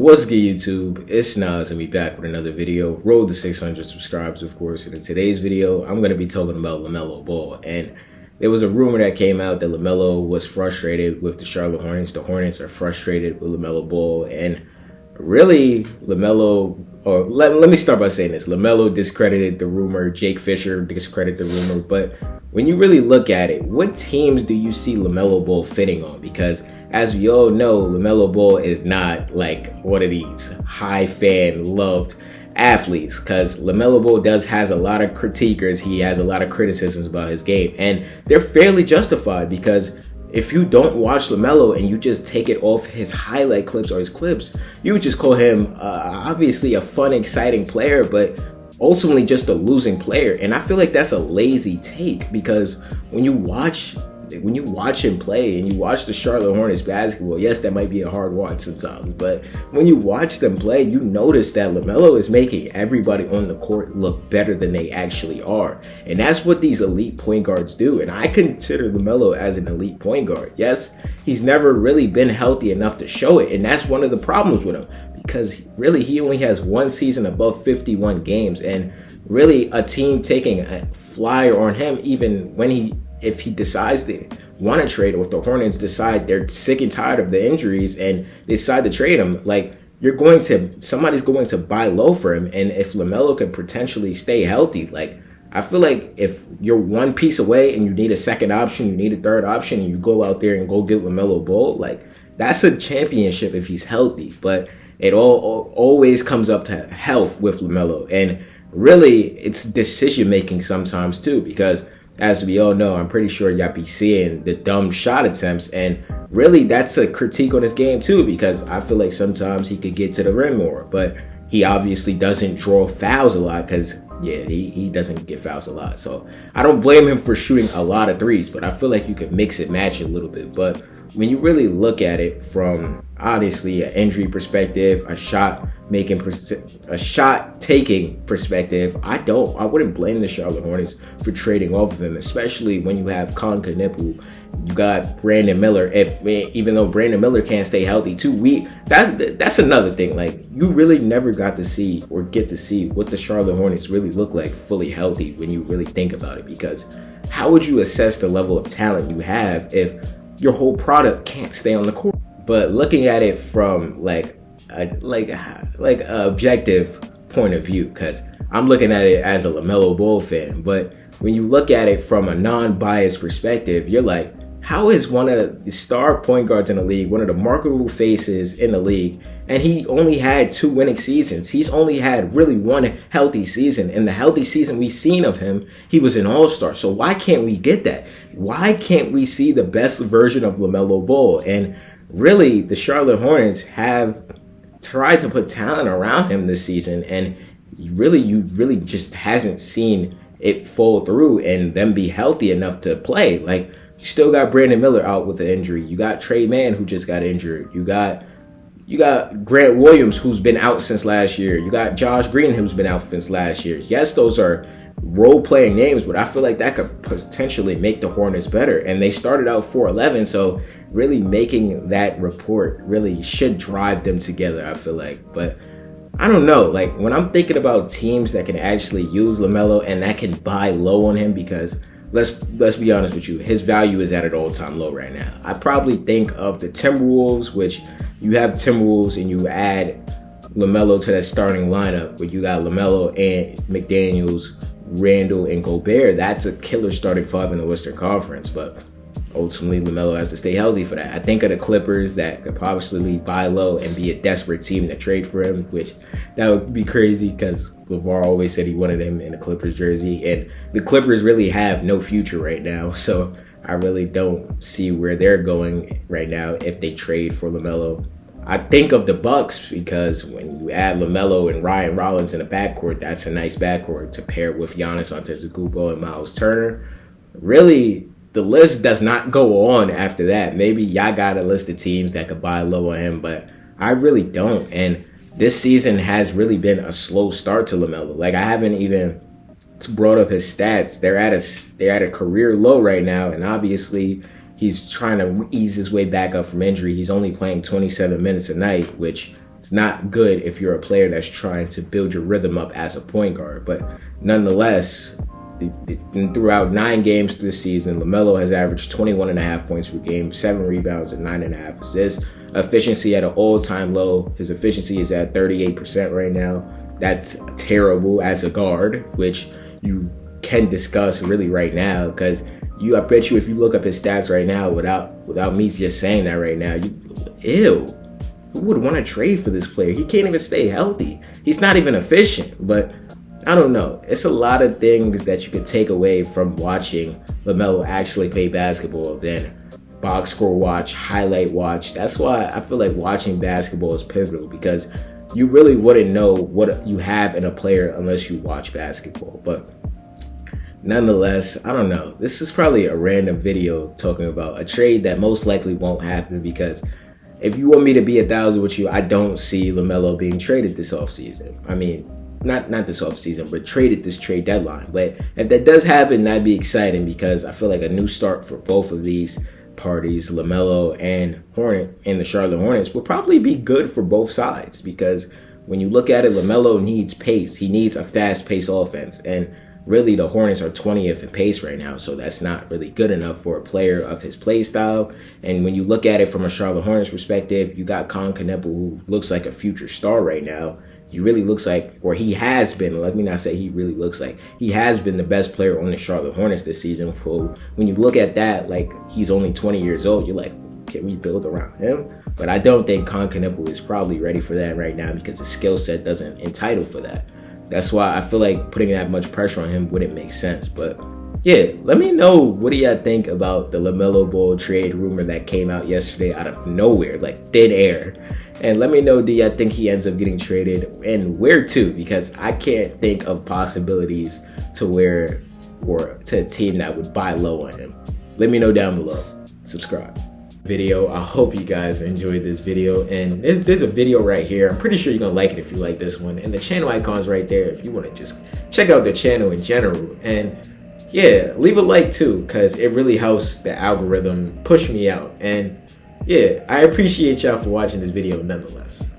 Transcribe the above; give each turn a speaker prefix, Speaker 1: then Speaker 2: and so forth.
Speaker 1: What's good, YouTube? It's Nas and we back with another video. Road to 600 subscribers, of course. And in today's video, I'm going to be talking about LaMelo Ball. And there was a rumor that came out that LaMelo was frustrated with the Charlotte Hornets. The Hornets are frustrated with LaMelo Ball. And really, let me start by saying this. LaMelo discredited the rumor. Jake Fisher discredited the rumor. But when you really look at it, what teams do you see LaMelo Ball fitting on? Because as we all know, LaMelo Ball is not like one of these high fan loved athletes, because LaMelo Ball has a lot of critiquers. He has a lot of criticisms about his game, and they're fairly justified, because if you don't watch LaMelo and you just take it off his highlight clips or his clips, you would just call him obviously a fun, exciting player, but ultimately just a losing player. And I feel like that's a lazy take, because when you watch him play and you watch the Charlotte Hornets basketball, yes, that might be a hard watch sometimes, but when you watch them play, you notice that LaMelo is making everybody on the court look better than they actually are. And that's what these elite point guards do. And I consider LaMelo as an elite point guard. Yes, he's never really been healthy enough to show it. And that's one of the problems with him, because really he only has one season above 51 games. And really a team taking a flyer on him, even if he decides they want to trade, or if the Hornets decide they're sick and tired of the injuries and they decide to trade him, like, somebody's going to buy low for him. And if LaMelo could potentially stay healthy, like, I feel like if you're one piece away and you need a second option, you need a third option, and you go out there and go get LaMelo Ball, like, that's a championship if he's healthy. But it always comes up to health with LaMelo. And really, it's decision making sometimes too, because as we all know, I'm pretty sure y'all be seeing the dumb shot attempts, and really that's a critique on his game too, because I feel like sometimes he could get to the rim more, but he obviously doesn't draw fouls a lot, because he doesn't get fouls a lot. So I don't blame him for shooting a lot of threes, but I feel like you could mix it, match it a little bit. But when you really look at it from honestly an injury perspective, a shot taking perspective, I wouldn't blame the Charlotte Hornets for trading off of him, especially when you have Colin Knippel, you got Brandon Miller. Even though Brandon Miller can't stay healthy too, that's another thing. Like, you really never got to see or get to see what the Charlotte Hornets really look like fully healthy when you really think about it, because how would you assess the level of talent you have if your whole product can't stay on the court? But looking at it from like a objective point of view, because I'm looking at it as a LaMelo Ball fan, but when you look at it from a non-biased perspective, you're like, how is one of the star point guards in the league, one of the marketable faces in the league, and he only had 2 winning seasons? He's only had really one healthy season, and the healthy season we've seen of him, he was an all-star. So why can't we get that? Why can't we see the best version of LaMelo Ball? And really, the Charlotte Hornets have tried to put talent around him this season, and you really just hasn't seen it fall through and them be healthy enough to play. Like, you still got Brandon Miller out with an injury. You got Trey Mann, who just got injured. You got Grant Williams, who's been out since last year. You got Josh Green, who's been out since last year. Yes, those are role-playing names, but I feel like that could potentially make the Hornets better. And they started out 4-11, so really making that report really should drive them together, I feel like. But I don't know, like, when I'm thinking about teams that can actually use LaMelo and that can buy low on him, because let's be honest with you, his value is at an all-time low right now. I probably think of the Timberwolves, which you have Timberwolves and you add LaMelo to that starting lineup where you got LaMelo and McDaniels, Randall, and Gobert. That's a killer starting five in the Western Conference, but ultimately LaMelo has to stay healthy for that. I think of the Clippers that could possibly buy low and be a desperate team to trade for him, which that would be crazy, because LeVar always said he wanted him in a Clippers jersey, and the Clippers really have no future right now, so I really don't see where they're going right now if they trade for LaMelo. I think of the Bucks, because when you add LaMelo and Ryan Rollins in a backcourt, that's a nice backcourt to pair with Giannis Antetokounmpo and Miles Turner. Really, the list does not go on after that. Maybe y'all got a list of teams that could buy low on him, but I really don't. And this season has really been a slow start to LaMelo. Like, I haven't even brought up his stats. They're at a career low right now, and obviously he's trying to ease his way back up from injury. He's only playing 27 minutes a night, which It's not good if you're a player that's trying to build your rhythm up as a point guard. But nonetheless, throughout 9 games this season, LaMelo has averaged 21.5 points per game, 7 rebounds, and 9.5 assists. Efficiency at an all-time low. His efficiency is at 38% right now. That's terrible as a guard, which you can discuss really right now, because I bet you if you look up his stats right now without me just saying that right now, who would want to trade for this player? He can't even stay healthy. He's not even efficient. But I don't know. It's a lot of things that you could take away from watching LaMelo actually play basketball than box score watch, highlight watch. That's why I feel like watching basketball is pivotal, because you really wouldn't know what you have in a player unless you watch basketball. But nonetheless, I don't know. This is probably a random video talking about a trade that most likely won't happen, because if you want me to be 1,000 with you, I don't see LaMelo being traded this offseason. I mean, not this offseason, but traded this trade deadline. But if that does happen, that'd be exciting, because I feel like a new start for both of these parties, LaMelo and the Charlotte Hornets, will probably be good for both sides, because when you look at it, LaMelo needs pace. He needs a fast-paced offense, and really the Hornets are 20th in pace right now, so that's not really good enough for a player of his play style. And when you look at it from a Charlotte Hornets perspective, you got Colin Kneppel, who looks like a future star right now. He really looks like, or he has been, let me not say he really looks like, he has been the best player on the Charlotte Hornets this season. So when you look at that, like, he's only 20 years old, you're like, can we build around him? But I don't think Colin Kneppel is probably ready for that right now, because his skill set doesn't entitle for that. That's why I feel like putting that much pressure on him wouldn't make sense. But yeah, let me know, what do y'all think about the LaMelo Ball trade rumor that came out yesterday out of nowhere, like thin air? And let me know, do y'all think he ends up getting traded, and where to? Because I can't think of possibilities to where, or to a team that would buy low on him. Let me know down below. Subscribe. Video. I hope you guys enjoyed this video, and there's a video right here. I'm pretty sure you're gonna like it if you like this one, and the channel icon's right there if you want to just check out the channel in general. And yeah, leave a like too, because it really helps the algorithm push me out. And yeah, I appreciate y'all for watching this video nonetheless.